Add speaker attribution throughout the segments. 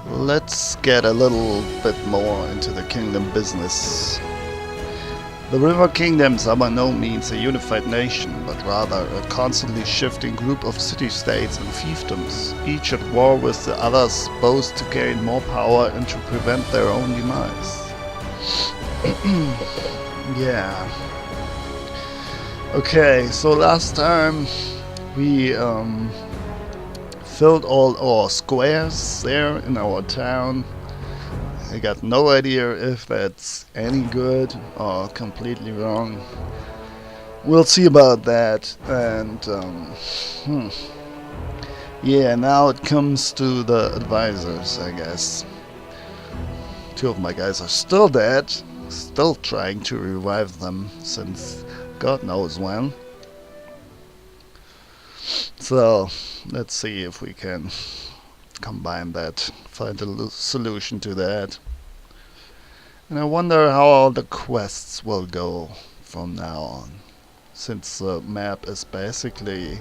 Speaker 1: Let's get a little bit more into the kingdom business. The River Kingdoms are by no means a unified nation, but rather a constantly shifting group of city-states and fiefdoms, each at war with the others, both to gain more power and to prevent their own demise. Yeah. Okay, so last time we filled all our squares there in our town. I got no idea if that's any good or completely wrong. We'll see about that. And yeah, now it comes to the advisors, I guess. Two of my guys are still dead, still trying to revive them since God knows when. So let's see if we can combine that, find a solution to that. And I wonder how all the quests will go from now on, since the map is basically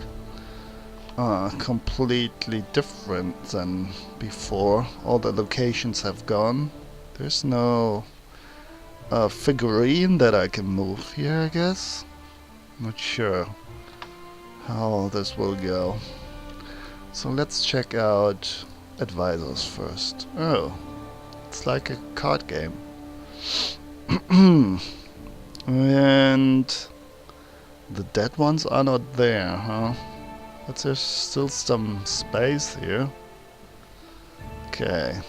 Speaker 1: completely different than before. All the locations have gone. There's no figurine that I can move here, I guess. Not sure how this will go. So let's check out advisors first. Oh, it's like a card game. And the dead ones are not there, huh? But there's still some space here. Okay.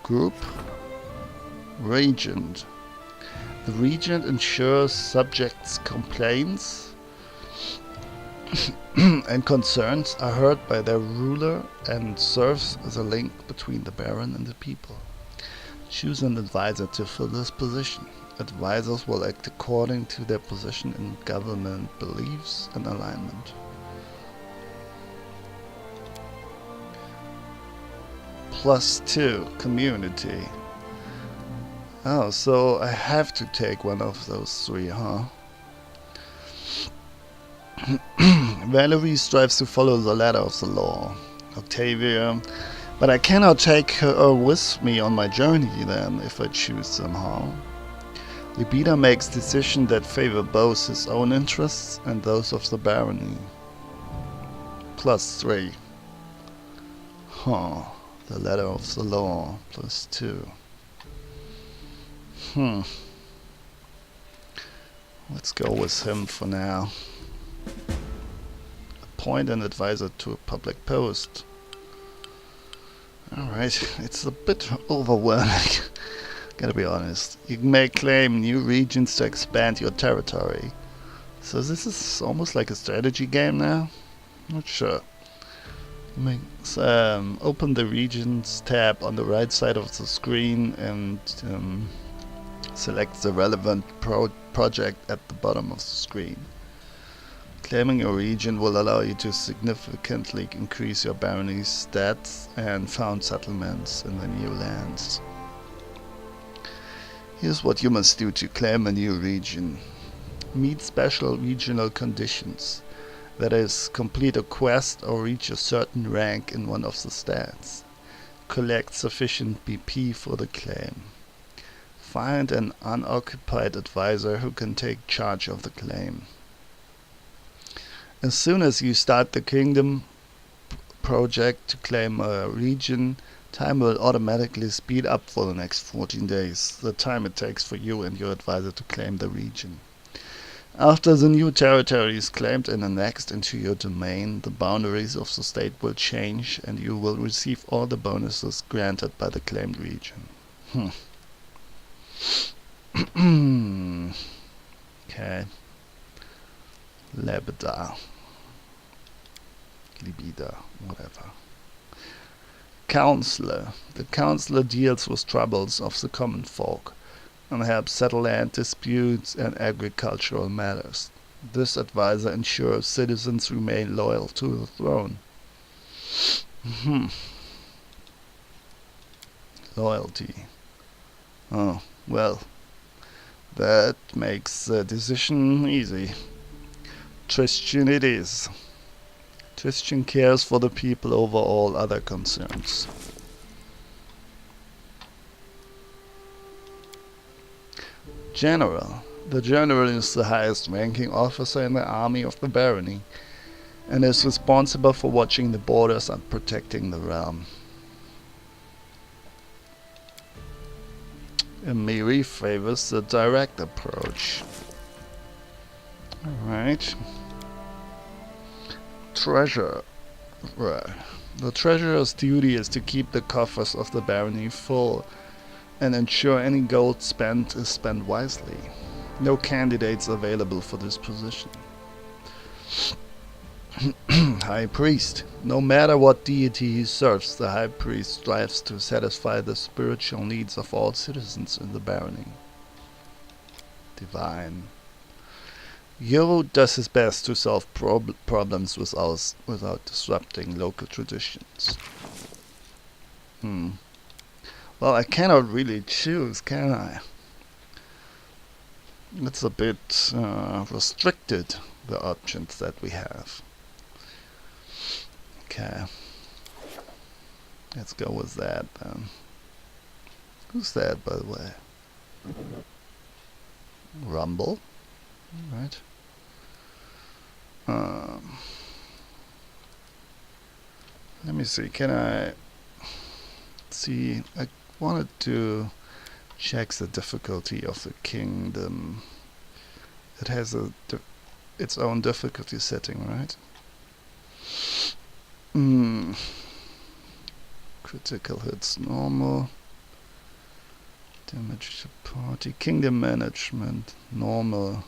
Speaker 1: Group. Regent. The regent ensures subjects' complaints and concerns are heard by their ruler and serves as a link between the baron and the people. Choose an advisor to fill this position. Advisors will act according to their position in government beliefs and alignment. +2, community. Oh, so I have to take one of those three, huh? Valerie strives to follow the ladder of the law. Octavia. But I cannot take her with me on my journey then, if I choose somehow. Libida makes decisions that favor both his own interests and those of the barony. +3. Huh. The ladder of the law. +2. Let's go with him for now. Appoint an advisor to a public post. Alright, it's a bit overwhelming. Gotta be honest. You may claim new regions to expand your territory. So this is almost like a strategy game now? Not sure. Open the regions tab on the right side of the screen and select the relevant project at the bottom of the screen. Claiming a region will allow you to significantly increase your barony's stats and found settlements in the new lands. Here's what you must do to claim a new region. Meet special regional conditions. That is, complete a quest or reach a certain rank in one of the stats. Collect sufficient BP for the claim. Find an unoccupied advisor who can take charge of the claim. As soon as you start the kingdom project to claim a region, time will automatically speed up for the next 14 days, the time it takes for you and your advisor to claim the region. After the new territory is claimed and annexed into your domain, the boundaries of the state will change and you will receive all the bonuses granted by the claimed region. Okay. Libida, whatever. Counselor. The counselor deals with troubles of the common folk and helps settle land disputes and agricultural matters. This advisor ensures citizens remain loyal to the throne. Loyalty. Oh, well, that makes the decision easy. Christian it is. Christian cares for the people over all other concerns. General. The general is the highest ranking officer in the army of the barony, and is responsible for watching the borders and protecting the realm. Emiri favors the direct approach. Alright. Treasurer. The treasurer's duty is to keep the coffers of the barony full and ensure any gold spent is spent wisely. No candidates available for this position. High Priest. No matter what deity he serves, the High Priest strives to satisfy the spiritual needs of all citizens in the barony. Divine. Yo does his best to solve problems without disrupting local traditions. Well, I cannot really choose, can I? It's a bit restricted, the options that we have. Okay. Let's go with that then. Who's that, by the way? Rumble? Alright. Let me see, can I see, I wanted to check the difficulty of the kingdom. It has its own difficulty setting, right? Critical hits normal. Damage to party. Kingdom management normal.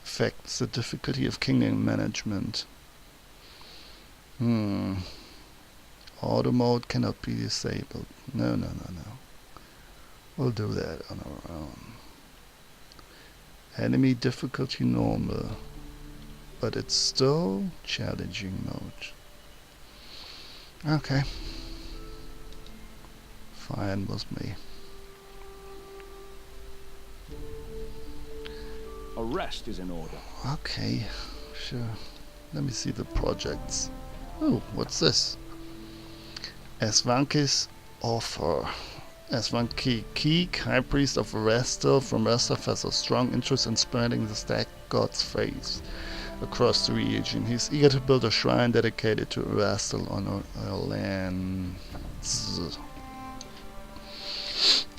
Speaker 1: Affects the difficulty of kingdom management. Auto mode cannot be disabled. No. We'll do that on our own. Enemy difficulty normal. But it's still challenging mode. Okay. Fine with me.
Speaker 2: Arrest is in order.
Speaker 1: Okay, sure. Let me see the projects. Oh, what's this? Asvanki's offer. Asvanki Keek, High Priest of Restal from Restov, has a strong interest in spreading the Stag God's faith across the region. He's eager to build a shrine dedicated to Restal on our lands.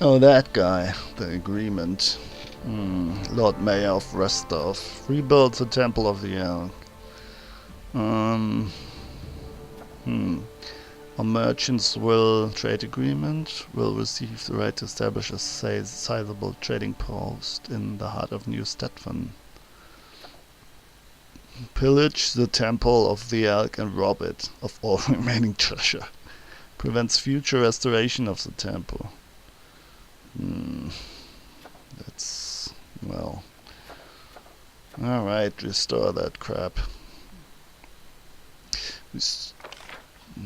Speaker 1: Oh, that guy. The agreement. Lord Mayor of Rostov rebuilds the Temple of the Elk. A merchant's trade agreement will receive the right to establish a sizable trading post in the heart of New Stetvan. Pillage the Temple of the Elk and rob it of all remaining treasure. Prevents future restoration of the temple. That's... well... alright, restore that crap.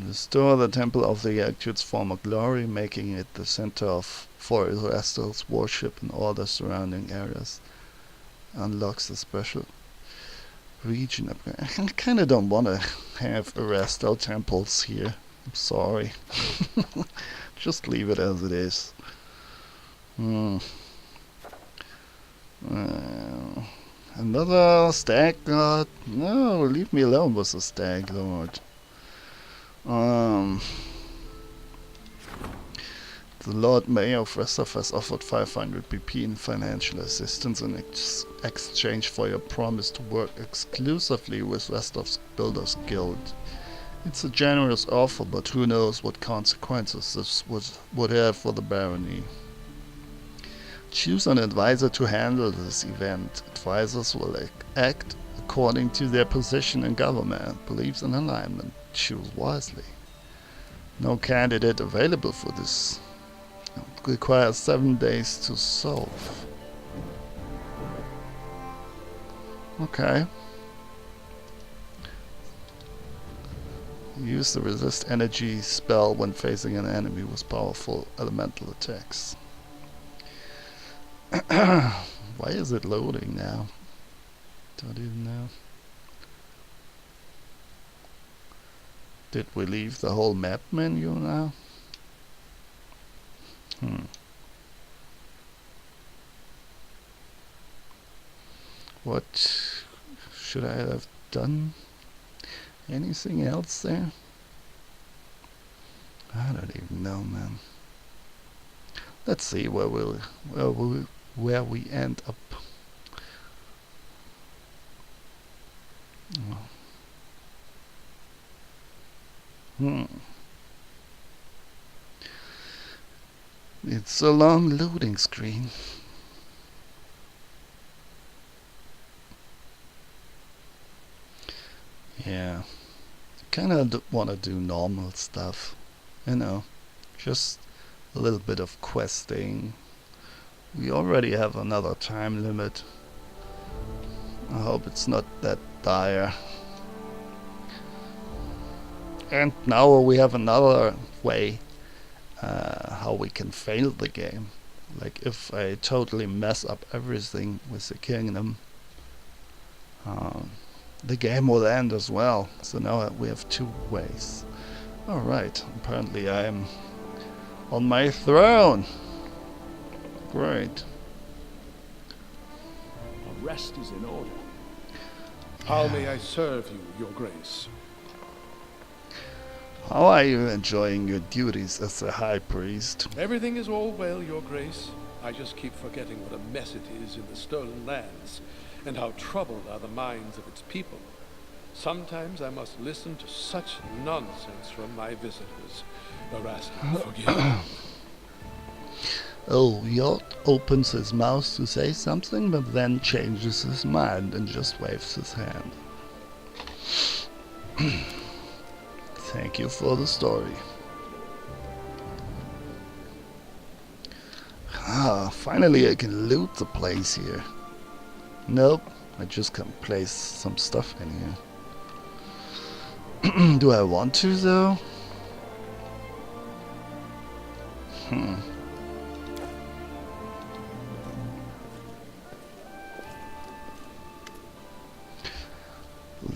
Speaker 1: Restore the Temple of the Elk to its former glory, making it the center for Erastel's worship in all the surrounding areas. Unlocks the special region upgrade. I kinda don't wanna have Erastel temples here. I'm sorry. Just leave it as it is. Another Stag God? No, leave me alone with the Stag Lord. The Lord Mayor of Rostov has offered 500 BP in financial assistance in exchange for your promise to work exclusively with Rostov's Builders Guild. It's a generous offer, but who knows what consequences this would have for the barony. Choose an advisor to handle this event. Advisors will act according to their position in government, beliefs and alignment. Choose wisely. No candidate available for this. It requires 7 days to solve. Okay. Use the resist energy spell when facing an enemy with powerful elemental attacks. Why is it loading now? Don't even know. Did we leave the whole map menu now? What should I have done? Anything else there? I don't even know, man. Let's see where we end up. Hmm. It's a long loading screen. Yeah. Kinda wanna do normal stuff. You know. Just a little bit of questing. We already have another time limit. I hope it's not that dire. And now we have another way how we can fail the game. Like if I totally mess up everything with the kingdom, the game will end as well. So now we have two ways. Alright, apparently I am on my throne. Great.
Speaker 2: A rest is in order.
Speaker 3: How may I serve you, your grace?
Speaker 1: How are you enjoying your duties as a high priest?
Speaker 3: Everything is all well, your grace. I just keep forgetting what a mess it is in the stolen lands, and how troubled are the minds of its people. Sometimes I must listen to such nonsense from my visitors. Erasmus, forgive me.
Speaker 1: Oh, Yod opens his mouth to say something, but then changes his mind and just waves his hand. Thank you for the story. Finally I can loot the place here. Nope, I just can place some stuff in here. Do I want to though?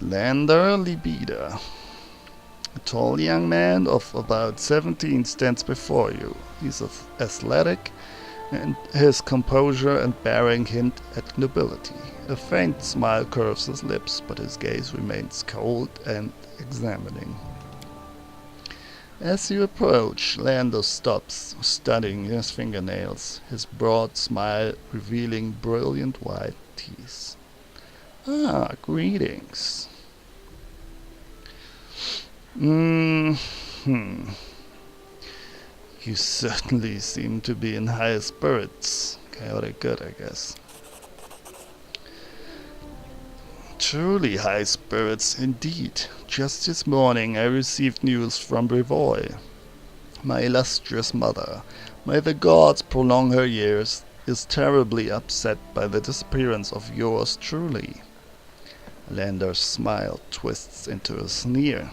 Speaker 1: Lander Libida. A tall young man of about 17 stands before you. He's athletic, and his composure and bearing hint at nobility. A faint smile curves his lips, but his gaze remains cold and examining. As you approach, Lando stops, studying his fingernails, his broad smile revealing brilliant white teeth. Ah, greetings. You certainly seem to be in high spirits. Chaotic good, I guess. Truly high spirits indeed. Just this morning I received news from Brevoy. My illustrious mother, may the gods prolong her years, is terribly upset by the disappearance of yours truly. Lander's smile twists into a sneer.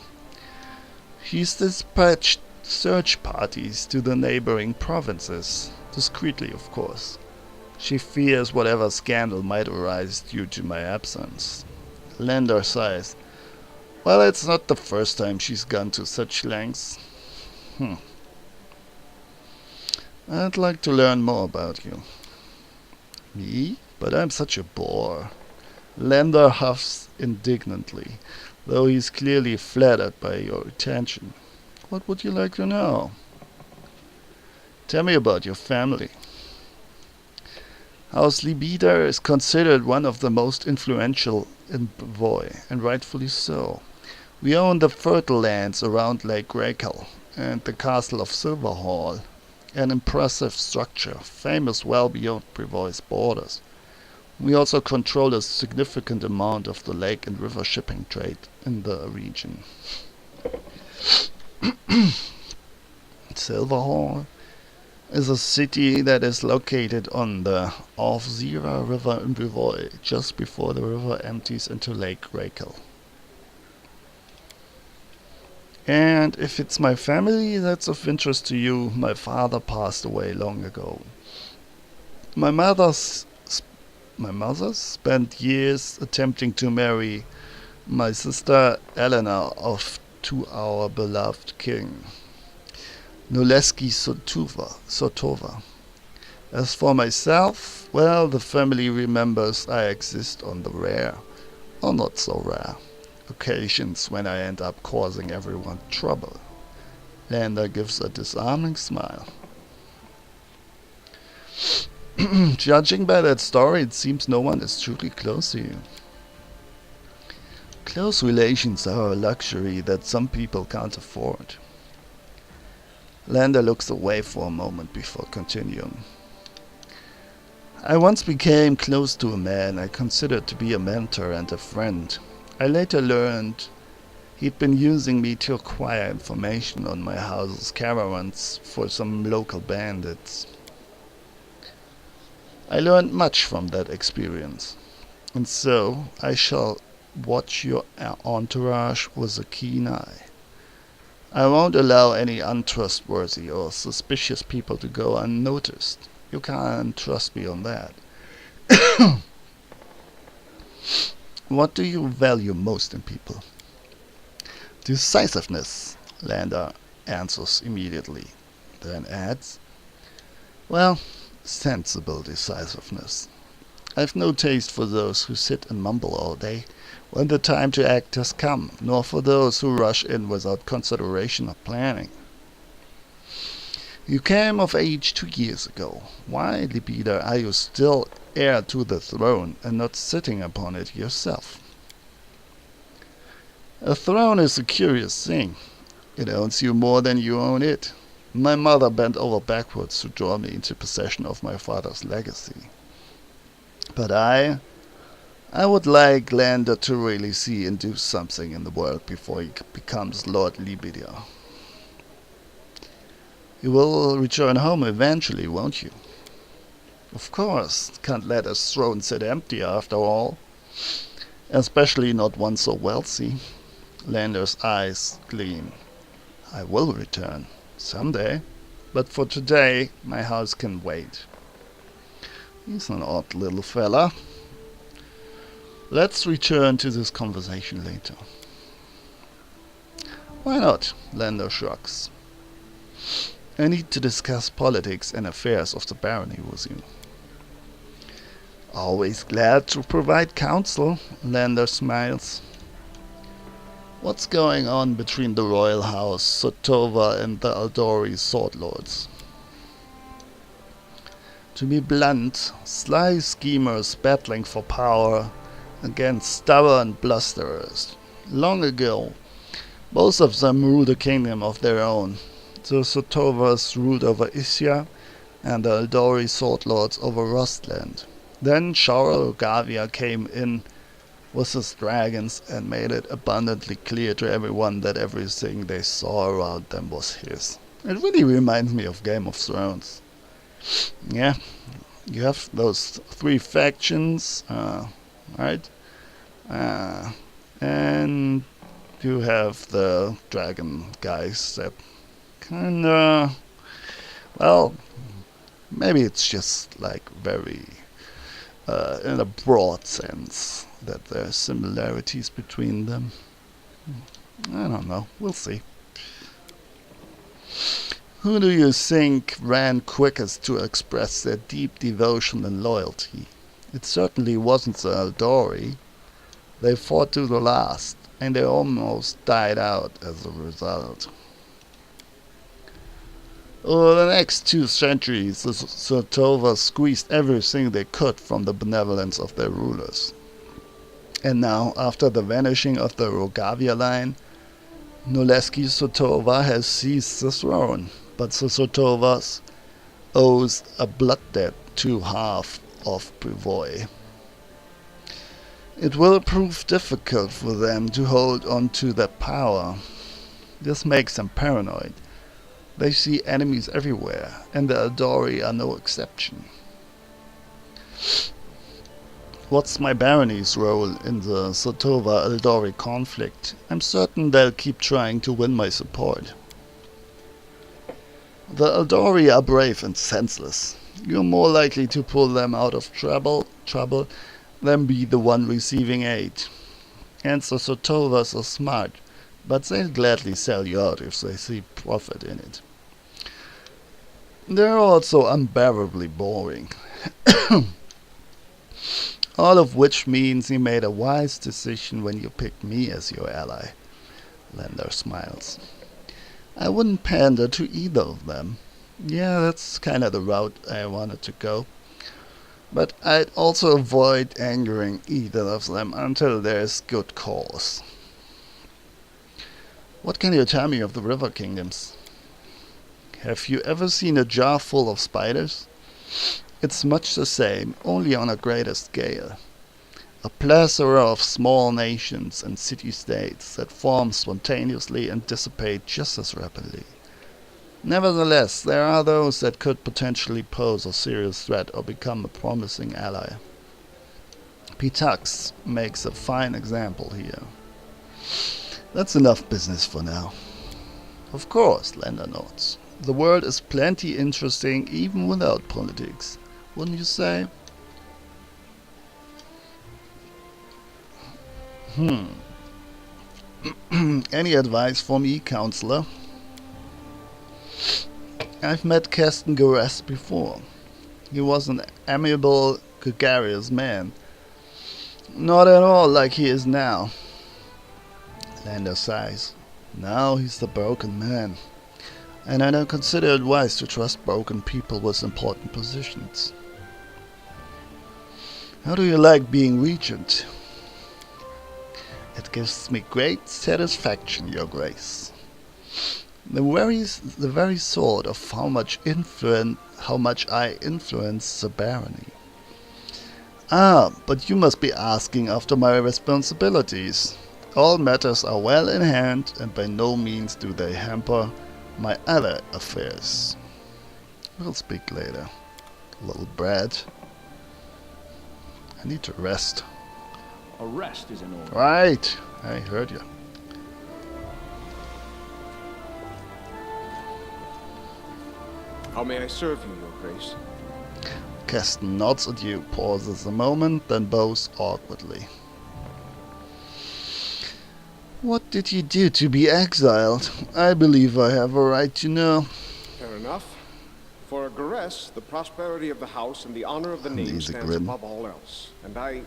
Speaker 1: He's dispatched search parties to the neighboring provinces, discreetly of course. She fears whatever scandal might arise due to my absence. Lander sighs. Well, it's not the first time she's gone to such lengths. I'd like to learn more about you. Me? But I'm such a bore. Lander huffs indignantly, though he's clearly flattered by your attention. What would you like to know? Tell me about your family. House Libida is considered one of the most influential in Brevoy, and rightfully so. We own the fertile lands around Lake Rakel and the castle of Silverhall, an impressive structure, famous well beyond Brevoy's borders. We also control a significant amount of the lake and river shipping trade in the region. Silverhall is a city that is located on the Aufzira River in Brevoy, just before the river empties into Lake Rakel. And if it's my family that's of interest to you, my father passed away long ago. My mother spent years attempting to marry my sister Eleanor off to our beloved king, Noleski Sotova. As for myself, well, the family remembers I exist on the rare, or not so rare, occasions when I end up causing everyone trouble. Lander gives a disarming smile. Judging by that story, it seems no one is truly close to you. Close relations are a luxury that some people can't afford. Lander looks away for a moment before continuing. I once became close to a man I considered to be a mentor and a friend. I later learned he'd been using me to acquire information on my house's caravans for some local bandits. I learned much from that experience, and so I shall watch your entourage with a keen eye. I won't allow any untrustworthy or suspicious people to go unnoticed. You can trust me on that. What do you value most in people? Decisiveness, Lander answers immediately, then adds, well, sensible decisiveness. I've no taste for those who sit and mumble all day when the time to act has come, nor for those who rush in without consideration or planning. You came of age 2 years ago. Why, Libida, are you still heir to the throne and not sitting upon it yourself? A throne is a curious thing. It owns you more than you own it. My mother bent over backwards to draw me into possession of my father's legacy. But I would like Lander to really see and do something in the world before he becomes Lord Libida. You will return home eventually, won't you? Of course, can't let a throne sit empty after all. Especially not one so wealthy. Lander's eyes gleam. I will return, someday. But for today, my house can wait. He's an odd little fella. Let's return to this conversation later. Why not? Lander shrugs. I need to discuss politics and affairs of the barony with you. Always glad to provide counsel, Lander smiles. What's going on between the royal house, Sotova, and the Aldori sword lords? To be blunt, sly schemers battling for power against stubborn blusterers. Long ago, both of them ruled a kingdom of their own. The Sotovas ruled over Isya, and the Aldori sword lords over Rostland. Then Shara Rogavia came in with his dragons and made it abundantly clear to everyone that everything they saw around them was his. It really reminds me of Game of Thrones. Yeah, you have those 3 factions, right? And you have the dragon guys that kinda, well, maybe it's just like very, in a broad sense, that there are similarities between them. I don't know, we'll see. Who do you think ran quickest to express their deep devotion and loyalty? It certainly wasn't the Aldori. They fought to the last, and they almost died out as a result. Over the next 2 centuries, the Sotovas squeezed everything they could from the benevolence of their rulers. And now, after the vanishing of the Rogavia line, Noleski Sotova has seized the throne, but the Sotovas owes a blood debt to half of Privoy. It will prove difficult for them to hold on to that power. This makes them paranoid. They see enemies everywhere, and the Aldori are no exception. What's my barony's role in the Sotova-Aldori conflict? I'm certain they'll keep trying to win my support. The Aldori are brave and senseless. You're more likely to pull them out of trouble than be the one receiving aid. And the Sotovas are smart, but they'll gladly sell you out if they see profit in it. They're also unbearably boring. All of which means you made a wise decision when you picked me as your ally. Lander smiles. I wouldn't pander to either of them. Yeah, that's kind of the route I wanted to go. But I'd also avoid angering either of them until there's good cause. What can you tell me of the River Kingdoms? Have you ever seen a jar full of spiders? It's much the same, only on a greater scale. A plethora of small nations and city-states that form spontaneously and dissipate just as rapidly. Nevertheless, there are those that could potentially pose a serious threat or become a promising ally. Pitux makes a fine example here. That's enough business for now. Of course, Lander nods. The world is plenty interesting even without politics, wouldn't you say? Any advice for me, counselor? I've met Keston Gores before. He was an amiable, gregarious man. Not at all like he is now. Lander sighs. Now he's the broken man. And I don't consider it wise to trust broken people with important positions. How do you like being regent? It gives me great satisfaction, Your Grace. The very thought of how much I influence the barony. Ah, but you must be asking after my responsibilities. All matters are well in hand, and by no means do they hamper my other affairs. We'll speak later, little brat. I need to rest.
Speaker 2: A rest is in order.
Speaker 1: Right, I heard you.
Speaker 4: How may I serve you, Your Grace?
Speaker 1: Keston nods at you, pauses a moment, then bows awkwardly. What did you do to be exiled? I believe I have a right to know.
Speaker 4: Fair enough. For a Gores, the prosperity of the house and the honor of the name
Speaker 1: Easy
Speaker 4: stands
Speaker 1: grin.
Speaker 4: above all else. And I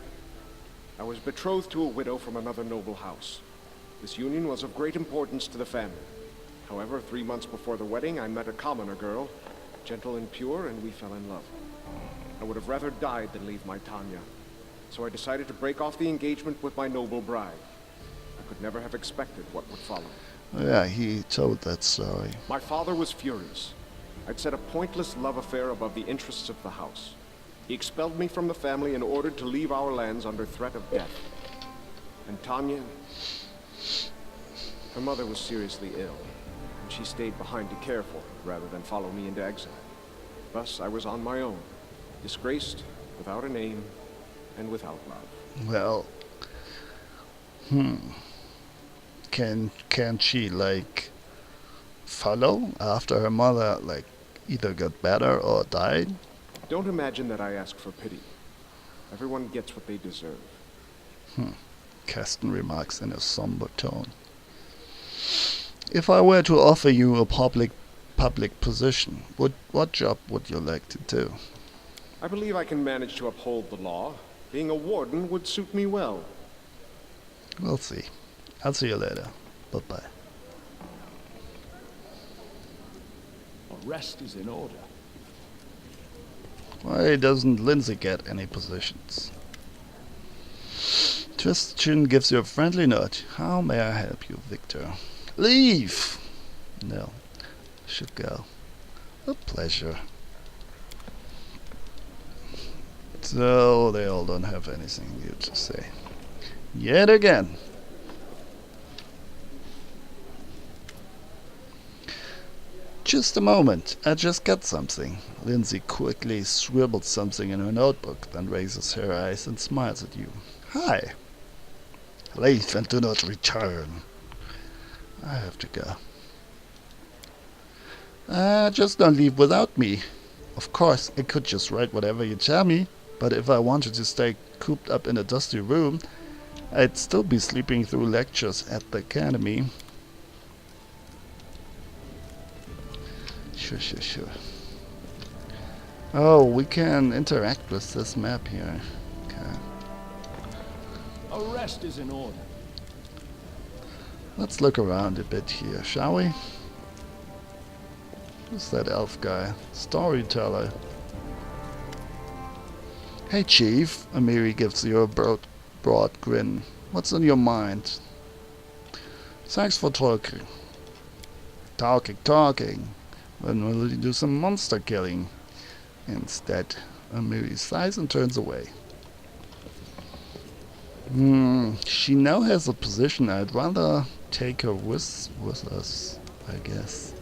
Speaker 4: was betrothed to a widow from another noble house. This union was of great importance to the family. However, 3 months before the wedding, I met a commoner girl, gentle and pure, and we fell in love. I would have rather died than leave my Tanya. So I decided to break off the engagement with my noble bride. I could never have expected what would follow.
Speaker 1: Yeah, he told that story.
Speaker 4: My father was furious. I'd set a pointless love affair above the interests of the house. He expelled me from the family and ordered to leave our lands under threat of death. And Tanya, her mother was seriously ill, and she stayed behind to care for her rather than follow me into exile. Thus, I was on my own, disgraced, without a name, and without love.
Speaker 1: Well, can she like follow after her mother like either got better or died?
Speaker 4: Don't imagine that I ask for pity. Everyone gets what they deserve.
Speaker 1: Keston remarks in a somber tone. If I were to offer you a public position, what job would you like to do?
Speaker 4: I believe I can manage to uphold the law. Being a warden would suit me well.
Speaker 1: We'll see. I'll see you later. Bye-bye.
Speaker 2: A rest is in order.
Speaker 1: Why doesn't Lindsay get any positions? Tristan gives you a friendly nod. How may I help you, Victor? Leave! No. Should go. A pleasure. So they all don't have anything new to say. Yet again. Just a moment, I just got something. Lindsay quickly scribbles something in her notebook, then raises her eyes and smiles at you. Hi. Leave and do not return. I have to go. Just don't leave without me. Of course, I could just write whatever you tell me, but if I wanted to stay cooped up in a dusty room, I'd still be sleeping through lectures at the academy. Sure. Oh, we can interact with this map here. Okay.
Speaker 2: A rest is in order.
Speaker 1: Let's look around a bit here, shall we? Who's that elf guy? Storyteller. Hey, Chief. Amiri gives you a broad grin. What's on your mind? Thanks for talking. Talking. When will you do some monster killing? Instead, Amiri sighs and turns away. She now has a position. I'd rather take her with us, I guess.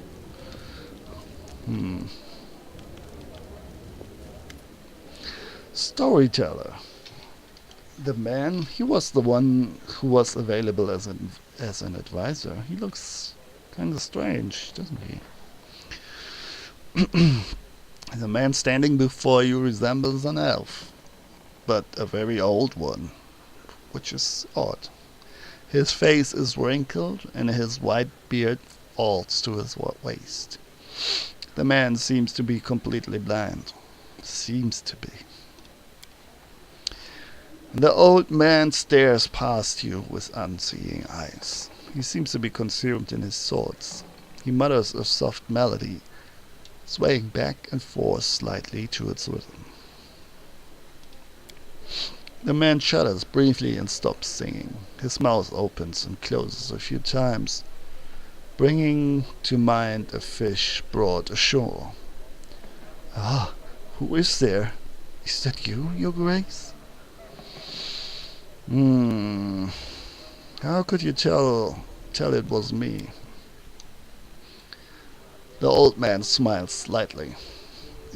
Speaker 1: Storyteller. The man, he was the one who was available as an advisor. He looks kind of strange, doesn't he? The man standing before you resembles an elf, but a very old one, which is odd. His face is wrinkled and his white beard falls to his waist. The man seems to be completely blind. Seems to be. The old man stares past you with unseeing eyes. He seems to be consumed in his thoughts. He mutters a soft melody, swaying back and forth slightly to its rhythm. The man shudders briefly and stops singing. His mouth opens and closes a few times, bringing to mind a fish brought ashore. Ah, who is there? Is that you, Your Grace? How could you tell it was me? The old man smiles slightly.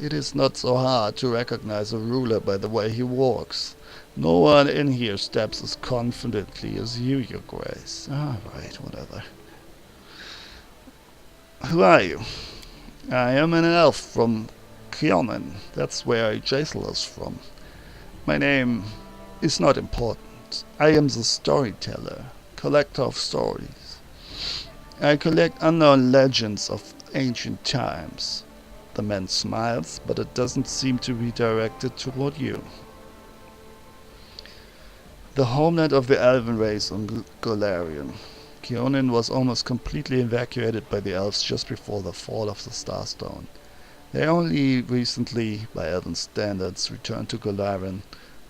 Speaker 1: It is not so hard to recognize a ruler by the way he walks. No one in here steps as confidently as you, Your Grace. Ah, right, whatever. Who are you? I am an elf from Kionen. That's where Jaisal is from. My name is not important. I am the storyteller, collector of stories. I collect unknown legends of ancient times. The man smiles, but it doesn't seem to be directed toward you. The homeland of the elven race on Golarion. Kionen was almost completely evacuated by the elves just before the fall of the Starstone. They only recently, by elven standards, returned to Golarion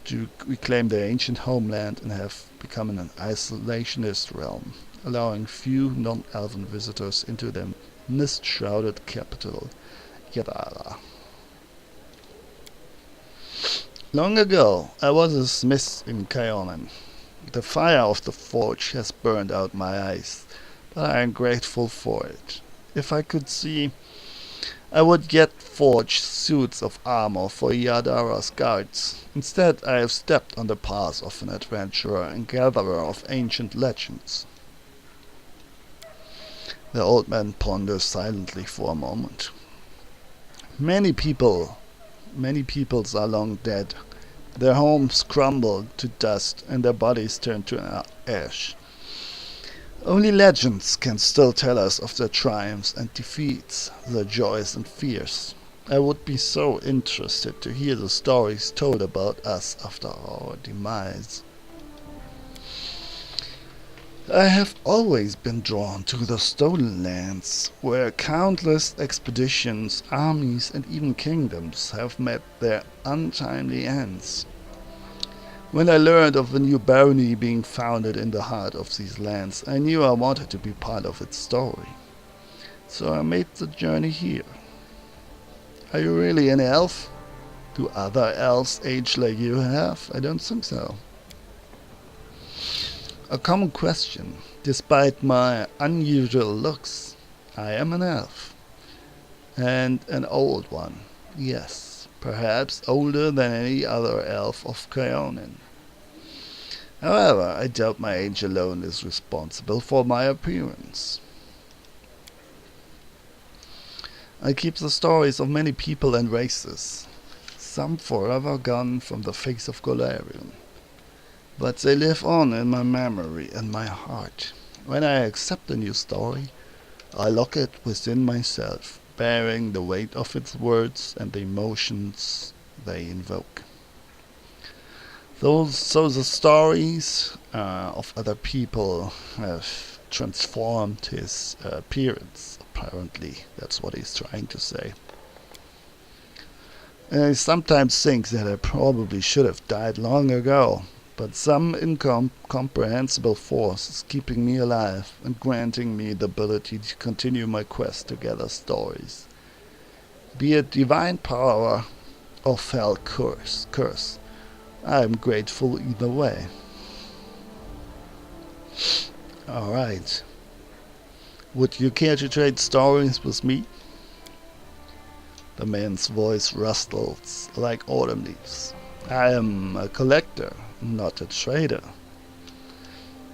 Speaker 1: to reclaim their ancient homeland and have become an isolationist realm, allowing few non-elven visitors into their mist-shrouded capital, Yadala. Long ago, I was a smith in Kionen. The fire of the forge has burned out my eyes, but I am grateful for it. If I could see, I would get forged suits of armor for Yadara's guards. Instead, I have stepped on the path of an adventurer and gatherer of ancient legends. The old man ponders silently for a moment. Many peoples are long dead. Their homes crumbled to dust and their bodies turned to ash. Only legends can still tell us of their triumphs and defeats, their joys and fears. I would be so interested to hear the stories told about us after our demise. I have always been drawn to the stolen lands, where countless expeditions, armies, and even kingdoms have met their untimely ends. When I learned of a new barony being founded in the heart of these lands, I knew I wanted to be part of its story. So I made the journey here. Are you really an elf? Do other elves age like you have? I don't think so. A common question. Despite my unusual looks, I am an elf. And an old one. Yes, perhaps older than any other elf of Kionen. However, I doubt my age alone is responsible for my appearance. I keep the stories of many people and races, some forever gone from the face of Golarion. But they live on in my memory and my heart. When I accept a new story, I lock it within myself, bearing the weight of its words and the emotions they invoke. So the stories of other people have transformed his appearance, apparently. That's what he's trying to say. I sometimes think that I probably should have died long ago, but some incomprehensible force is keeping me alive and granting me the ability to continue my quest to gather stories. Be it divine power or fell curse. I am grateful either way. Alright. Would you care to trade stories with me? The man's voice rustles like autumn leaves. I am a collector, not a trader.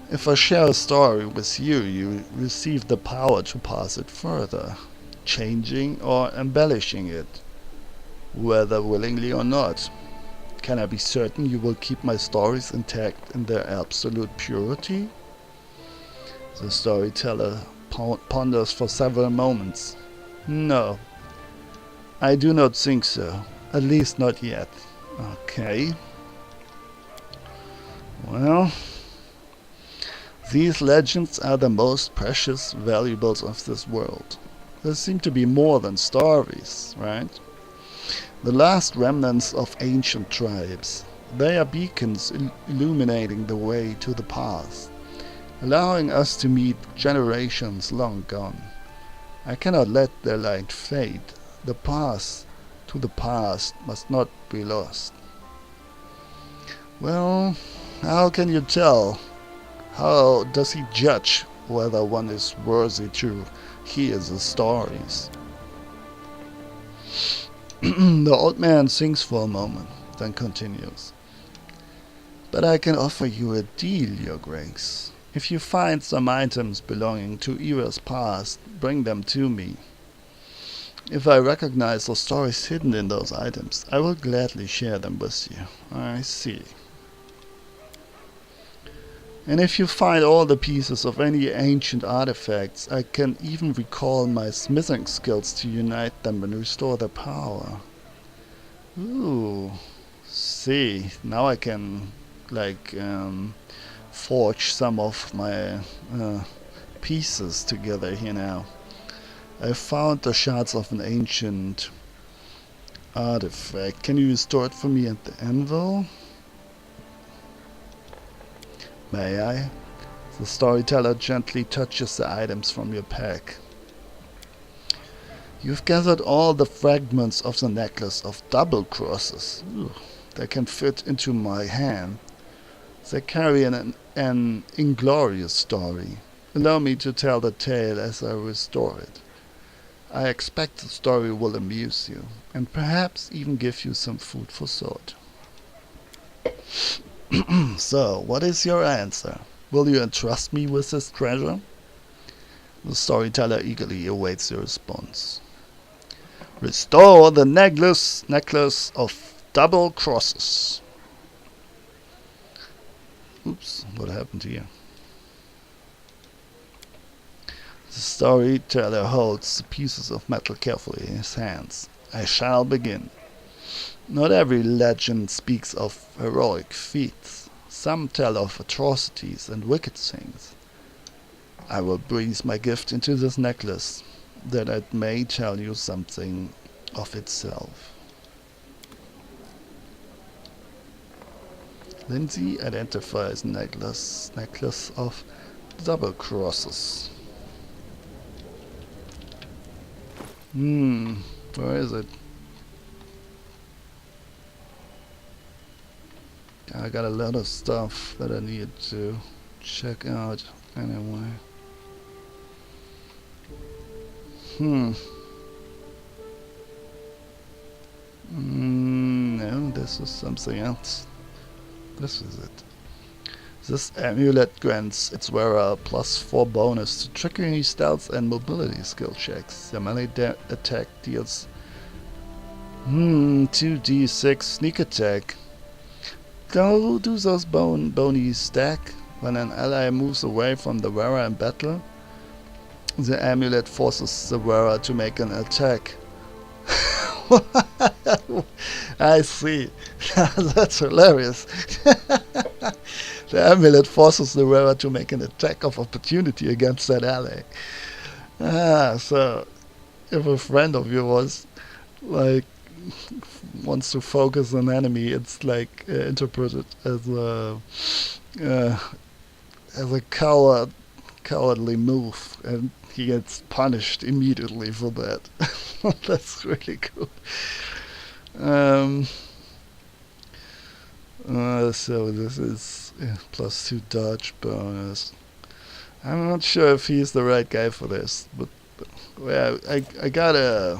Speaker 1: If I share a story with you, you receive the power to pass it further, changing or embellishing it, whether willingly or not. Can I be certain you will keep my stories intact in their absolute purity? The storyteller ponders for several moments. No, I do not think so. At least not yet. Okay. Well, these legends are the most precious valuables of this world. There seem to be more than stories, right? The last remnants of ancient tribes. They are beacons illuminating the way to the past, allowing us to meet generations long gone. I cannot let their light fade. The path to the past must not be lost. Well, how can you tell? How does he judge whether one is worthy to hear the stories? The old man thinks for a moment, then continues. But I can offer you a deal, your grace. If you find some items belonging to eras past, bring them to me. If I recognize the stories hidden in those items, I will gladly share them with you. I see. And if you find all the pieces of any ancient artifacts, I can even recall my smithing skills to unite them and restore their power. Ooh, see, now I can, forge some of my pieces together here now. I found the shards of an ancient artifact. Can you restore it for me at the anvil? May I? The storyteller gently touches the items from your pack. You've gathered all the fragments of the necklace of double crosses. Ooh, they can fit into my hand. They carry an inglorious story. Allow me to tell the tale as I restore it. I expect the story will amuse you, and perhaps even give you some food for thought. So, what is your answer? Will you entrust me with this treasure? The storyteller eagerly awaits your response. Restore the necklace of double crosses. Oops, what happened here? The storyteller holds the pieces of metal carefully in his hands. I shall begin. Not every legend speaks of heroic feats. Some tell of atrocities and wicked things. I will breathe my gift into this necklace, that it may tell you something of itself. Lindsay identifies necklace of double crosses. Where is it? I got a lot of stuff that I need to check out anyway. No, this is something else. This is it. This amulet grants its wearer a +4 bonus to trickery, stealth, and mobility skill checks. The melee attack deals 2d6 sneak attack. Go do those bonies stack when an ally moves away from the wearer in battle. The amulet forces the wearer to make an attack. I see. That's hilarious. The amulet forces the wearer to make an attack of opportunity against that ally. So if a friend of yours like wants to focus an enemy, it's like interpreted uh, as a cowardly move, and he gets punished immediately for that. That's really cool. Um, so this is +2 dodge bonus. I'm not sure if he's the right guy for this, but well, I gotta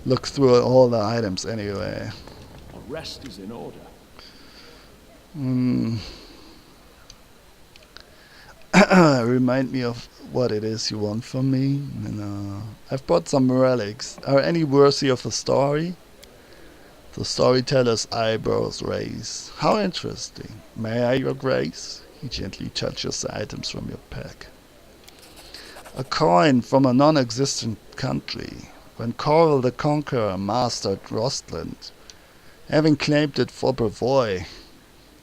Speaker 1: look through all the items anyway.
Speaker 2: A rest is in order.
Speaker 1: Remind me of what it is you want from me. I've brought some relics. Are any worthy of a story? The storyteller's eyebrows raise. How interesting. May I, your grace? He gently touches the items from your pack. A coin from a non-existent country. When Corval the Conqueror mastered Rostland, having claimed it for Brevoy,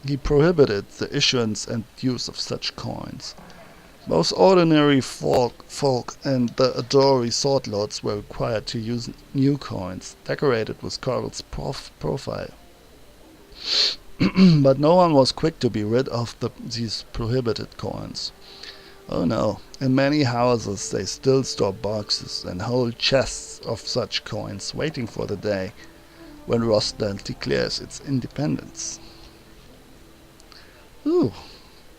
Speaker 1: he prohibited the issuance and use of such coins. Both ordinary folk and the Adori sword lords were required to use new coins, decorated with Corval's profile. But no one was quick to be rid of these prohibited coins. Oh no, in many houses they still store boxes and whole chests of such coins, waiting for the day when Rostland declares its independence. Ooh,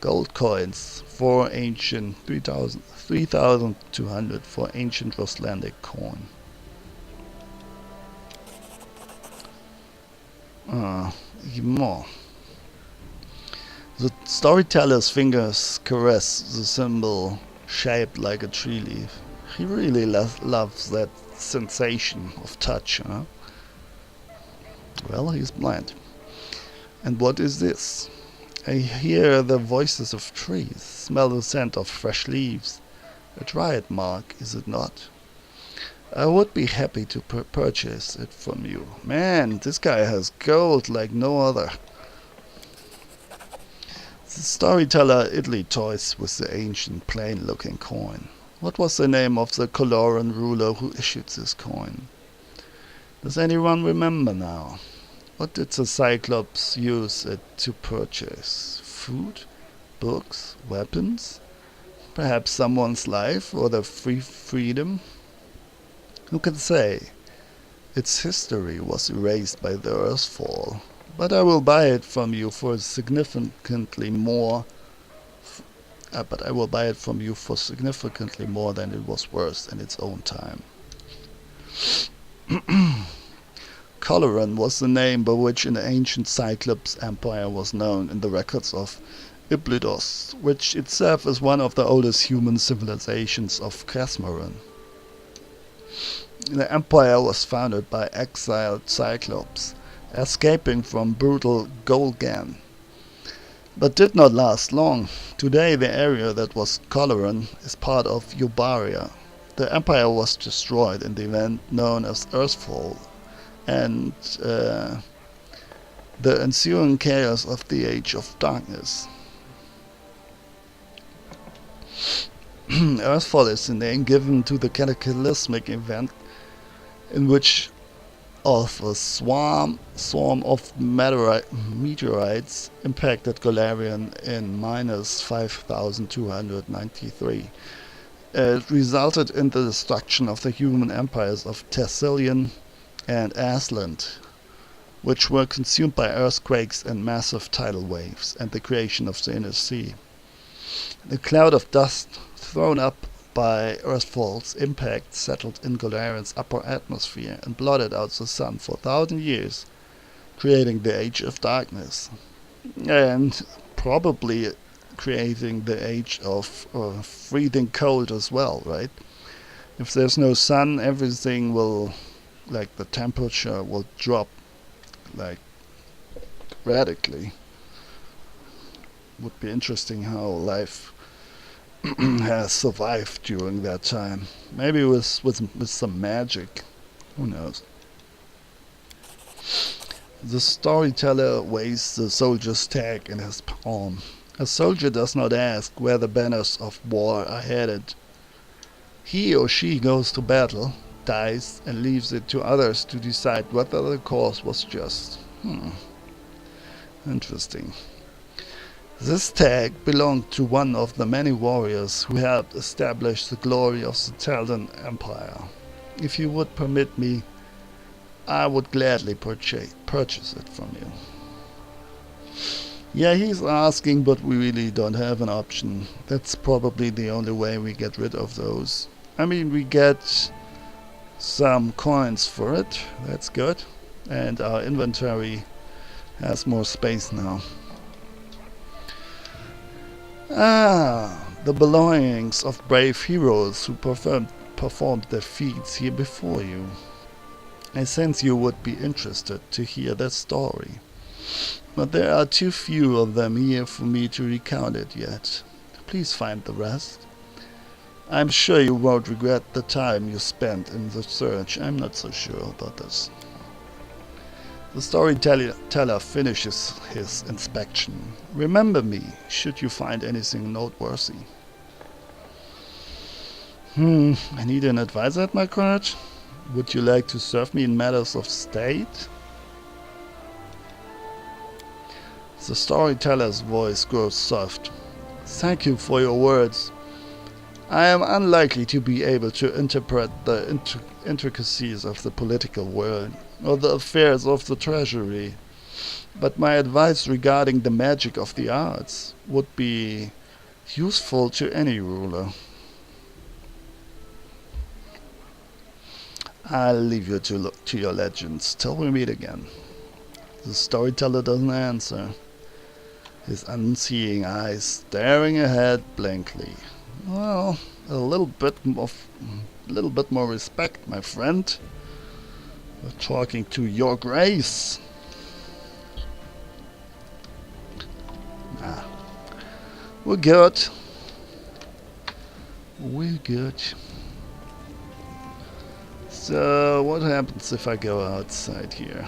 Speaker 1: gold coins for ancient 3,200 for ancient Rostlandic coin. Even more. The storyteller's fingers caress the symbol shaped like a tree leaf. He really loves that sensation of touch, huh? Well, he's blind. And what is this? I hear the voices of trees, smell the scent of fresh leaves. A dryad mark, is it not? I would be happy to purchase it from you. Man, this guy has gold like no other. The storyteller idly toys with the ancient, plain-looking coin. What was the name of the Coloran ruler who issued this coin? Does anyone remember now? What did the Cyclops use it to purchase? Food? Books? Weapons? Perhaps someone's life or their freedom? Who can say? Its history was erased by the Earthfall, but I will buy it from you for significantly more. Than it was worth in its own time. Coloran was the name by which an ancient Cyclops empire was known in the records of Iblidos, which itself is one of the oldest human civilizations of Casmaran. The empire was founded by exiled Cyclops, escaping from brutal Golgan, but did not last long. Today the area that was Coloran is part of Eubaria. The empire was destroyed in the event known as Earthfall, and the ensuing chaos of the Age of Darkness. Earthfall is the name given to the cataclysmic event in which of a swarm of meteorites impacted Golarion in -5293. It resulted in the destruction of the human empires of Thessalion and Asland, which were consumed by earthquakes and massive tidal waves, and the creation of the Inner Sea. The cloud of dust thrown up by Earthfall's impact settled in Golarion's upper atmosphere and blotted out the sun for 1,000 years, creating the Age of Darkness, and probably creating the Age of freezing cold as well, right? If there's no sun, everything will, like the temperature will drop like radically. Would be interesting how life has survived during that time. Maybe with some magic. Who knows? The storyteller weighs the soldier's tag in his palm. A soldier does not ask where the banners of war are headed. He or she goes to battle, dies, and leaves it to others to decide whether the cause was just. Interesting. This tag belonged to one of the many warriors who helped establish the glory of the Taldan Empire. If you would permit me, I would gladly purchase it from you. Yeah, he's asking, but we really don't have an option. That's probably the only way we get rid of those. I mean, we get some coins for it. That's good. And our inventory has more space now. The belongings of brave heroes who performed their feats here before you. I sense you would be interested to hear their story. But there are too few of them here for me to recount it yet. Please find the rest. I'm sure you won't regret the time you spent in the search. I'm not so sure about this. The storyteller finishes his inspection. Remember me, should you find anything noteworthy. I need an advisor at my court. Would you like to serve me in matters of state? The storyteller's voice grows soft. Thank you for your words. I am unlikely to be able to interpret the intricacies of the political world or the affairs of the treasury, but my advice regarding the magic of the arts would be useful to any ruler. I'll leave you to look to your legends till we meet again. The storyteller doesn't answer, his unseeing eyes staring ahead blankly. Well, a little bit more respect, my friend. We're talking to your grace. We're good. We're good. So, what happens if I go outside here?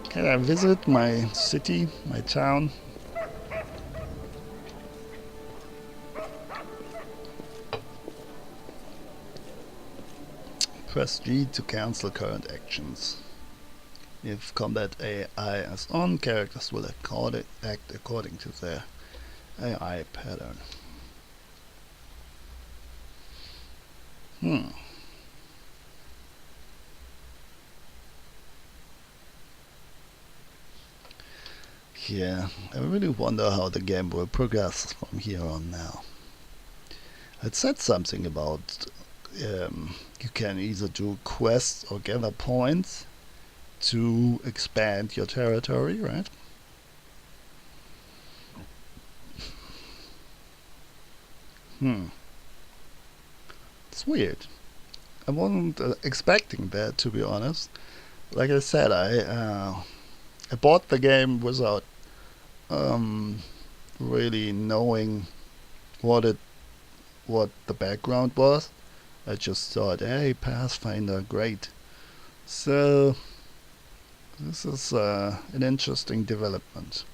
Speaker 1: Can I visit my city, my town? Press G to cancel current actions. If combat AI is on, characters will act according to their AI pattern. Yeah, I really wonder how the game will progress from here on now. It said something about you can either do quests or gather points to expand your territory, right? It's weird. I wasn't expecting that, to be honest. Like I said, I bought the game without really knowing what the background was. I just thought, hey, Pathfinder, great. So this is an interesting development.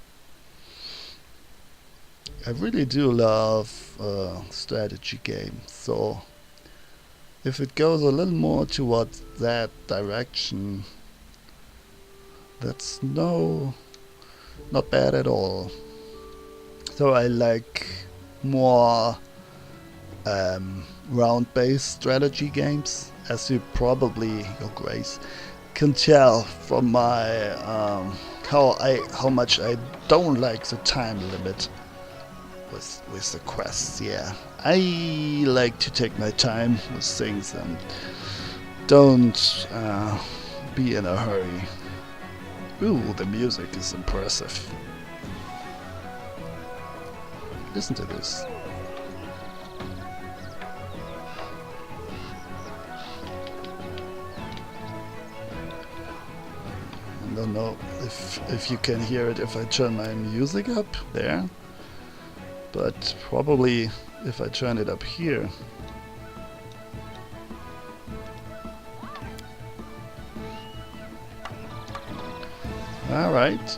Speaker 1: I really do love strategy games, so if it goes a little more towards that direction, that's not bad at all. So I like more round-based strategy games, as you probably, Your Grace, can tell from my how much I don't like the time limit with the quests. Yeah, I like to take my time with things and don't be in a hurry. Ooh, the music is impressive. Listen to this. I don't know if you can hear it if I turn my music up there. But probably if I turn it up here. Alright.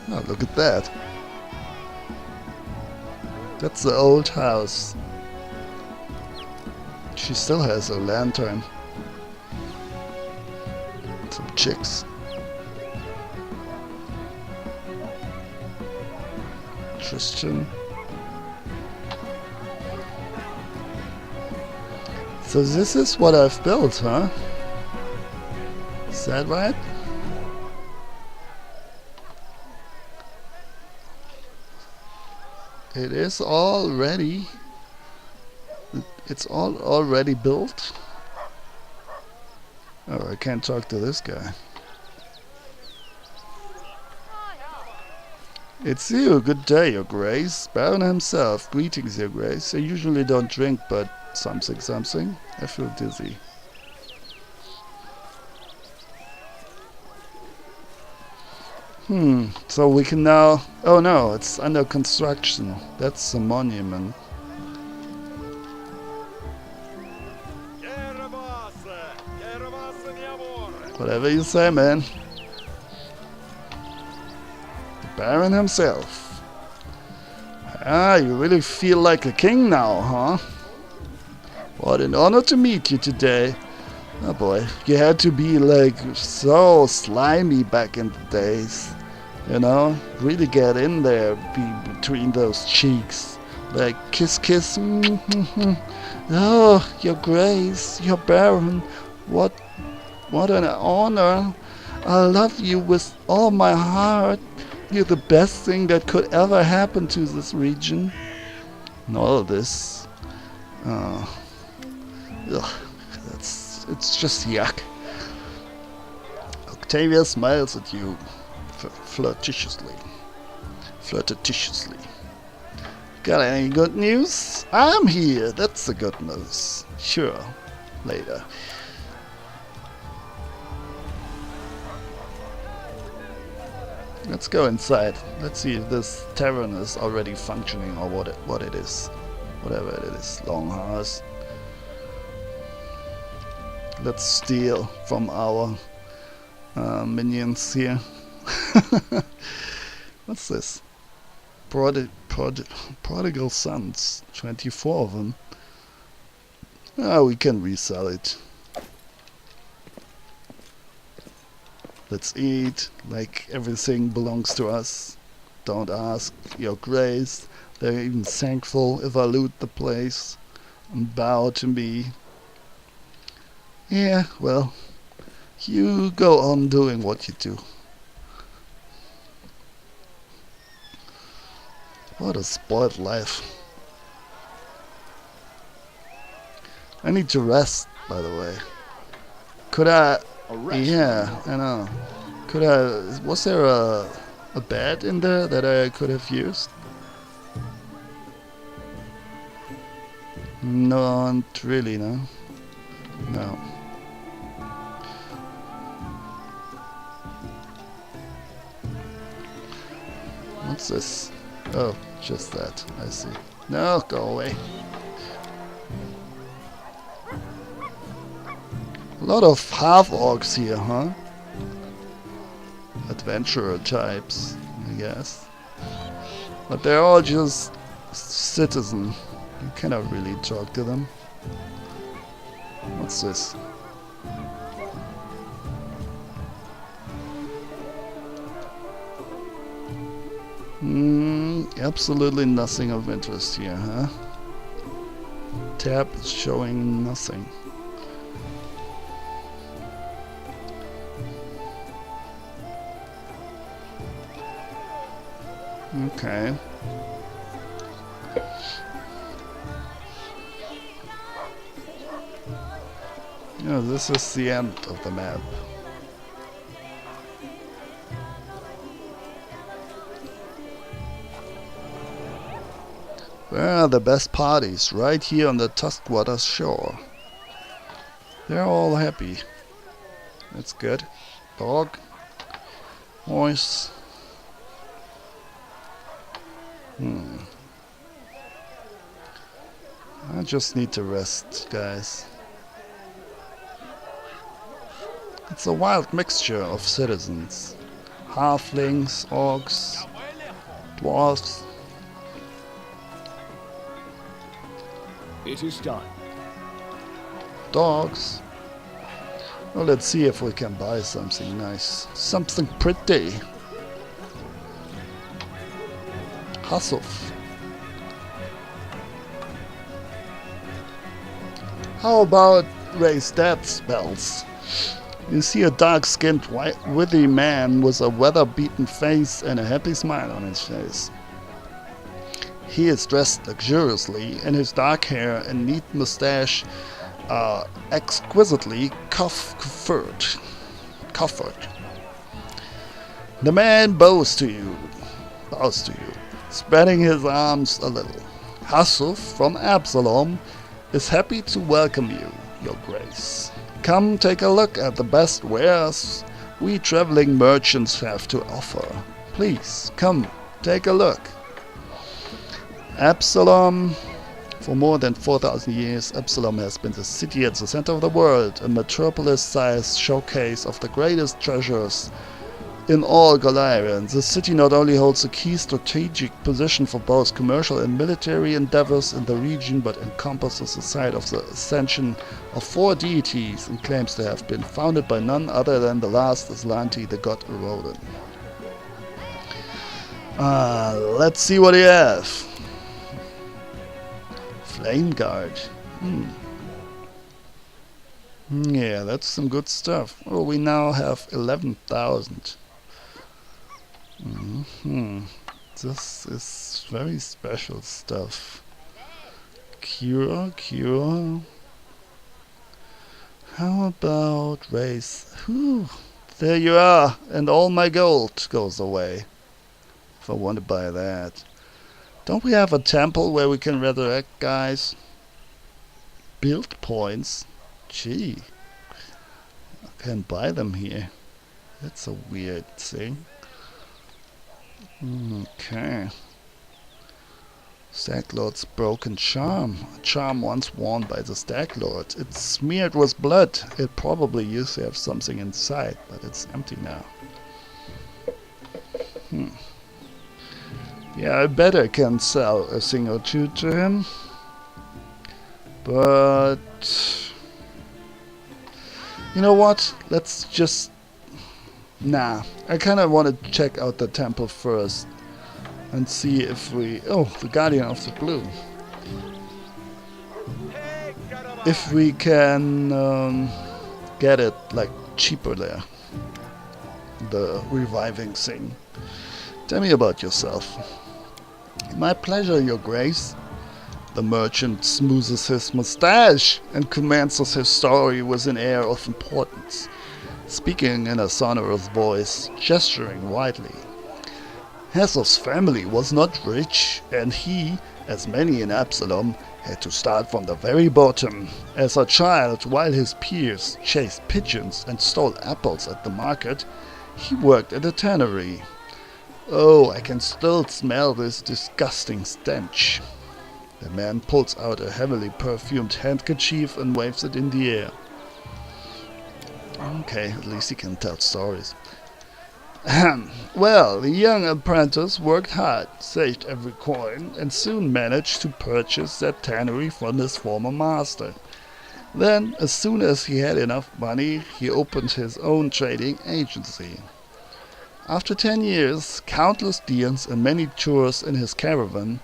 Speaker 1: Oh, look at that. That's the old house. She still has a lantern. Some chicks. Christian. So this is what I've built, huh? Is that right? It is all ready. It's all already built. Oh, I can't talk to this guy. It's you. Good day, Your Grace. Baron himself. Greetings, Your Grace. I usually don't drink, but something. I feel dizzy. So we can now... Oh no, it's under construction. That's the monument. Whatever you say, man. The Baron himself. Ah, you really feel like a king now, huh? What an honor to meet you today. Oh boy, you had to be like so slimy back in the days. You know, really get in there between those cheeks. Like kiss kiss. Oh, Your Grace, Your Baron. What an honor. I love you with all my heart. You're the best thing that could ever happen to this region. And all of this. Ugh, it's just yuck. Octavia smiles at you flirtatiously. Got any good news? I'm here. That's the good news. Sure. Later. Let's go inside. Let's see if this tavern is already functioning or what it is. Whatever it is. Long house. Let's steal from our minions here. What's this? Prodigal sons. 24 of them. Ah, we can resell it. Let's eat, like everything belongs to us. Don't ask, Your Grace. They're even thankful if I loot the place and bow to me. Yeah, well, you go on doing what you do. What a spoiled life. I need to rest, by the way. Could I... Yeah, I know. Could I... Was there a bed in there that I could have used? No, not really, no. No. What's this? Oh, just that. I see. No, go away. A lot of half-orcs here, huh? Adventurer types, I guess. But they're all just citizen. You cannot really talk to them. What's this? Absolutely nothing of interest here, huh? Tab is showing nothing. Okay. Yeah, this is the end of the map. The best parties, right here on the Tuskwaters shore. They're all happy. That's good. Dog. Horse. I just need to rest, guys. It's a wild mixture of citizens. Halflings, orcs, dwarves.
Speaker 2: It is done.
Speaker 1: Dogs. Well, let's see if we can buy something nice. Something pretty. Hasuf. How about raise death spells? You see a dark-skinned, witty man with a weather-beaten face and a happy smile on his face. He is dressed luxuriously, and his dark hair and neat mustache are exquisitely coiffured. The man bows to you, spreading his arms a little. Hasuf from Absalom is happy to welcome you, your grace. Come take a look at the best wares we traveling merchants have to offer. Please, come take a look. Absalom. For more than 4,000 years, Absalom has been the city at the center of the world, a metropolis-sized showcase of the greatest treasures in all Golarion. The city not only holds a key strategic position for both commercial and military endeavors in the region, but encompasses the site of the ascension of 4 deities and claims to have been founded by none other than the last Aslanti, the god Erodin. Let's see what he has. Flame Guard. Yeah, that's some good stuff. Oh, we now have 11,000. This is very special stuff. Cure. How about race? There you are, and all my gold goes away. If I want to buy that. Don't we have a temple where we can resurrect guys? Build points? Gee. I can't buy them here. That's a weird thing. Okay. Staglord's broken charm. A charm once worn by the Staglord. It's smeared with blood. It probably used to have something inside, but it's empty now. Yeah, I bet I can sell a thing or two to him. But you know what? Let's just... Nah, I kinda wanna check out the temple first and see if we... Oh, the Guardian of the Blue. If we can get it like cheaper there. The reviving thing. Tell me about yourself. My pleasure, your grace. The merchant smoothes his mustache and commences his story with an air of importance, speaking in a sonorous voice, gesturing widely. Hassel's family was not rich, and he, as many in Absalom, had to start from the very bottom. As a child, while his peers chased pigeons and stole apples at the market, he worked at a tannery. Oh, I can still smell this disgusting stench. The man pulls out a heavily perfumed handkerchief and waves it in the air. Okay, at least he can tell stories. Well, the young apprentice worked hard, saved every coin, and soon managed to purchase that tannery from his former master. Then, as soon as he had enough money, he opened his own trading agency. After 10 years, countless deals and many tours in his caravan,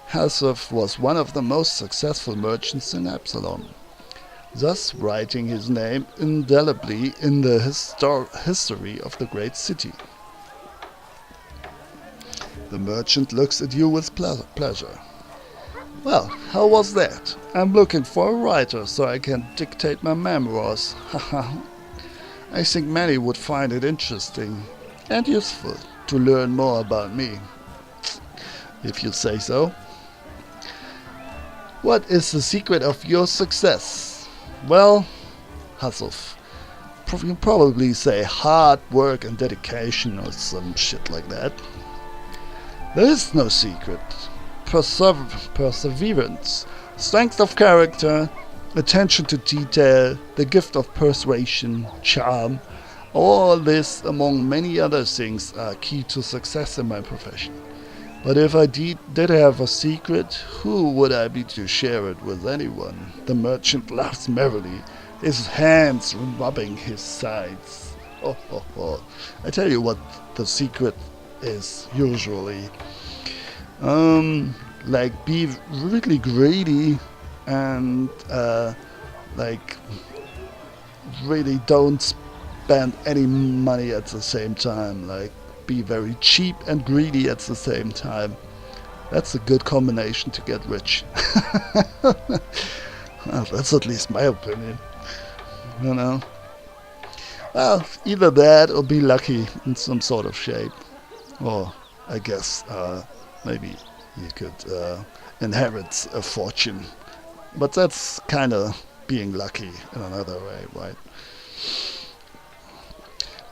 Speaker 1: Hasself was one of the most successful merchants in Absalom, thus writing his name indelibly in the history of the great city. The merchant looks at you with pleasure. Well, how was that? I'm looking for a writer so I can dictate my memoirs. Haha. I think many would find it interesting and useful to learn more about me, if you say so. What is the secret of your success? Well, Hasself, you probably say hard work and dedication or some shit like that. There is no secret. Perseverance, strength of character, attention to detail, the gift of persuasion, charm, all this, among many other things, are key to success in my profession. But if I did have a secret, who would I be to share it with anyone? The merchant laughs merrily, his hands rubbing his sides. Oh, oh, oh. I tell you what the secret is usually. Like be really greedy and like really don't spend any money at the same time. Like be very cheap and greedy at the same time. That's a good combination to get rich. Well, that's at least my opinion. You know. Well, either that or be lucky in some sort of shape. Or I guess maybe you could inherit a fortune. But that's kind of being lucky in another way, right?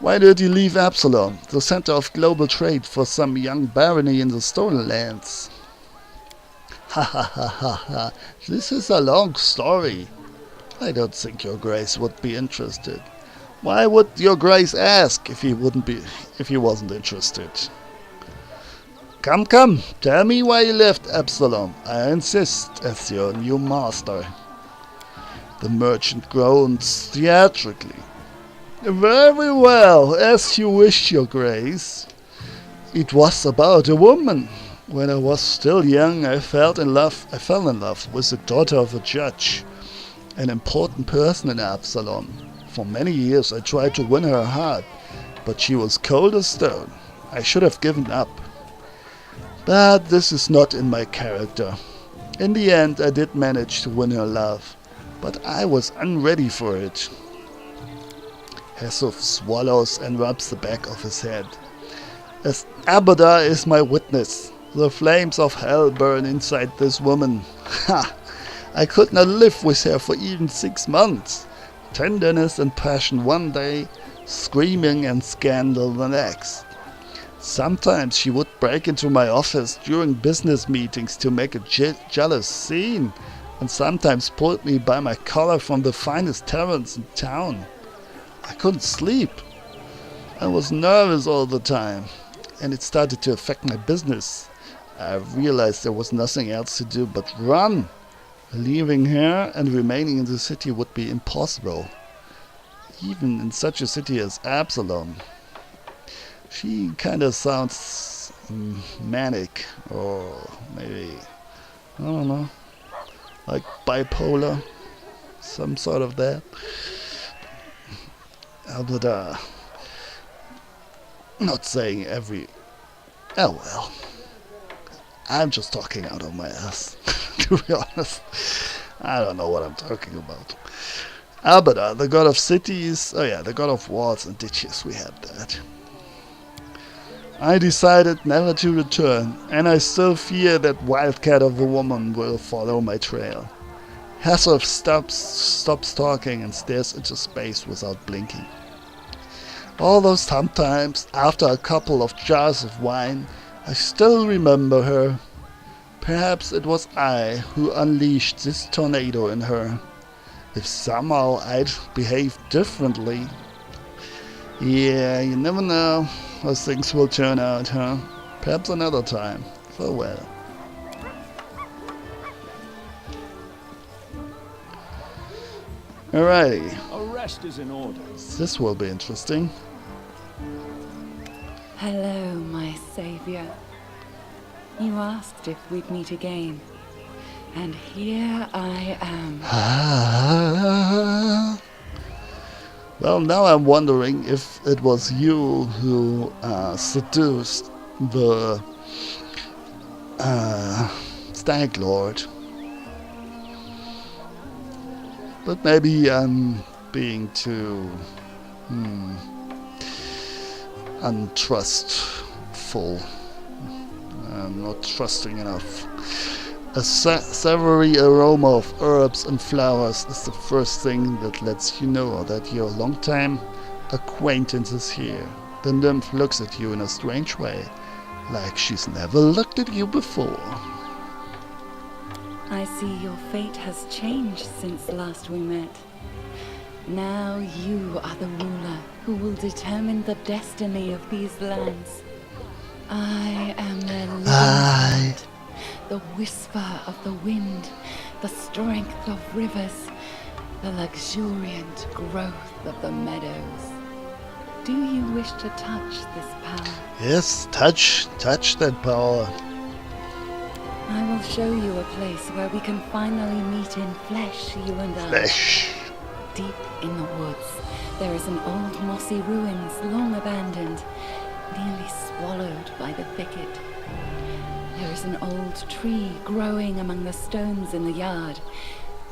Speaker 1: Why did you leave Absalom, the center of global trade, for some young barony in the Stolen Lands? Ha ha ha ha ha. This is a long story. I don't think your grace would be interested. Why would your grace ask if he wasn't interested? Come, come, tell me why you left Absalom. I insist as your new master. The merchant groans theatrically. Very well, as you wish, your grace. It was about a woman. When I was still young, I fell in love with the daughter of a judge, an important person in Absalom. For many years I tried to win her heart, but she was cold as stone. I should have given up. But this is not in my character. In the end, I did manage to win her love, but I was unready for it. Hesuf swallows and rubs the back of his head. As Abada is my witness, the flames of hell burn inside this woman. Ha! I could not live with her for even 6 months. Tenderness and passion one day, screaming and scandal the next. Sometimes she would break into my office during business meetings to make a jealous scene, and sometimes pulled me by my collar from the finest taverns in town. I couldn't sleep. I was nervous all the time, and it started to affect my business. I realized there was nothing else to do but run. Leaving her and remaining in the city would be impossible, even in such a city as Absalom. She kind of sounds manic, or maybe, I don't know, like bipolar, some sort of that. But not saying every... Oh well. I'm just talking out of my ass, to be honest. I don't know what I'm talking about. Abada, the god of cities, the god of walls and ditches, we had that. I decided never to return, and I still fear that wildcat of a woman will follow my trail. Hasselhoff stops talking and stares into space without blinking. Although sometimes, after a couple of jars of wine, I still remember her. Perhaps it was I who unleashed this tornado in her. If somehow I'd behaved differently. Yeah, you never know how things will turn out, huh? Perhaps another time. Farewell. Alrighty.
Speaker 2: Arrest is in order.
Speaker 1: This will be interesting.
Speaker 5: Hello, my savior. You asked if we'd meet again. And here I am.
Speaker 1: Well, now I'm wondering if it was you who seduced the Stag Lord. But maybe I'm being too untrustful. I'm not trusting enough. A savory aroma of herbs and flowers is the first thing that lets you know that your longtime acquaintance is here. The nymph looks at you in a strange way, like she's never looked at you before.
Speaker 5: I see your fate has changed since last we met. Now you are the ruler who will determine the destiny of these lands. I am their living God, the whisper of the wind, the strength of rivers, the luxuriant growth of the meadows. Do you wish to touch this power?
Speaker 1: Yes, touch that power.
Speaker 5: I will show you a place where we can finally meet in flesh, you and I.
Speaker 1: Flesh.
Speaker 5: Deep in the woods, there is an old mossy ruins long abandoned, nearly swallowed by the thicket. There is an old tree growing among the stones in the yard,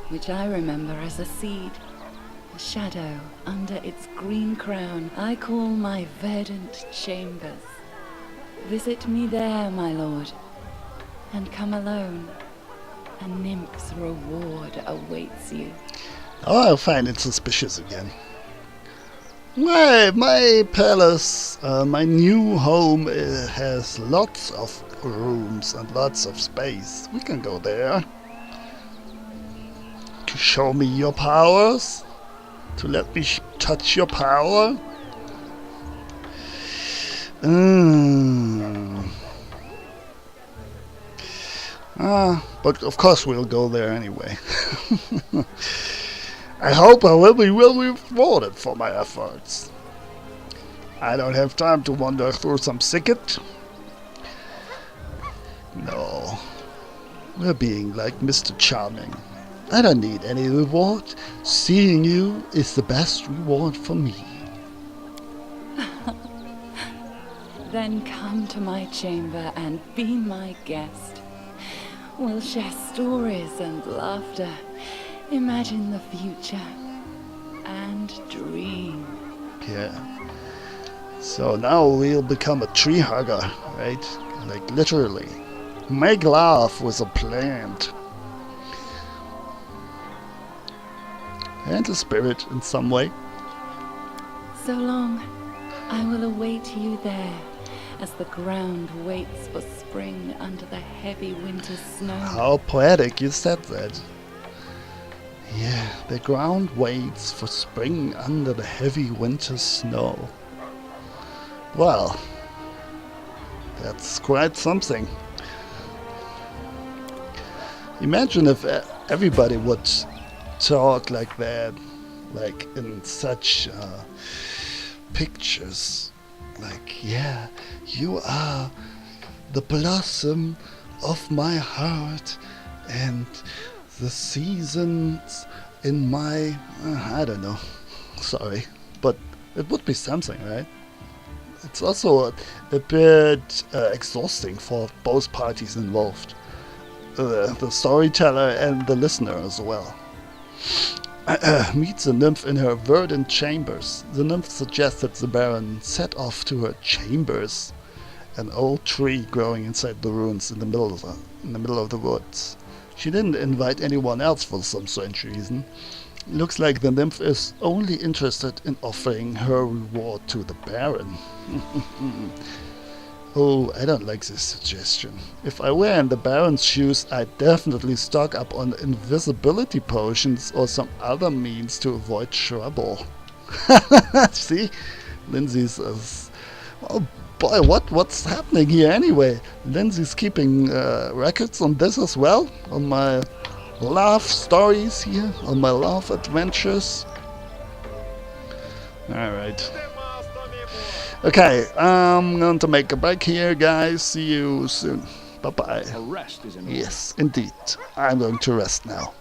Speaker 5: which I remember as a seed. A shadow under its green crown I call my verdant chambers. Visit me there, my lord, and come alone. A nymph's reward awaits you.
Speaker 1: Oh, I find it suspicious again. My palace, my new home has lots of rooms and lots of space. We can go there. To show me your powers? To let me touch your power? But of course we'll go there anyway. I hope I will be rewarded for my efforts. I don't have time to wander through some thicket. No. We're being like Mr. Charming. I don't need any reward. Seeing you is the best reward for me.
Speaker 5: Then come to my chamber and be my guest. We'll share stories and laughter. Imagine the future and dream.
Speaker 1: Yeah. So now we'll become a tree hugger, right? Like literally. Make love with a plant. And a spirit in some way.
Speaker 5: So long. I will await you there as the ground waits for spring under the heavy winter snow.
Speaker 1: How poetic you said that. Yeah, the ground waits for spring under the heavy winter snow. Well, that's quite something. Imagine if everybody would talk like that, like in such pictures. Like, yeah, you are the blossom of my heart and the seasons in my... I don't know. Sorry. But it would be something, right? It's also a bit exhausting for both parties involved. The storyteller and the listener as well. Meets the nymph in her verdant chambers. The nymph suggests that the Baron set off to her chambers, an old tree growing inside the ruins in the middle of the woods. She didn't invite anyone else for some strange reason. Looks like the nymph is only interested in offering her reward to the Baron. Oh, I don't like this suggestion. If I were in the Baron's shoes, I'd definitely stock up on invisibility potions or some other means to avoid trouble. See? Lindsay says, oh boy, what's happening here anyway? Lindsay's keeping records on this as well? On my love stories here? On my love adventures? Alright. Okay, I'm going to make a break here, guys. See you soon. Bye-bye.
Speaker 2: A rest is in order.
Speaker 1: Yes, indeed. I'm going to rest now.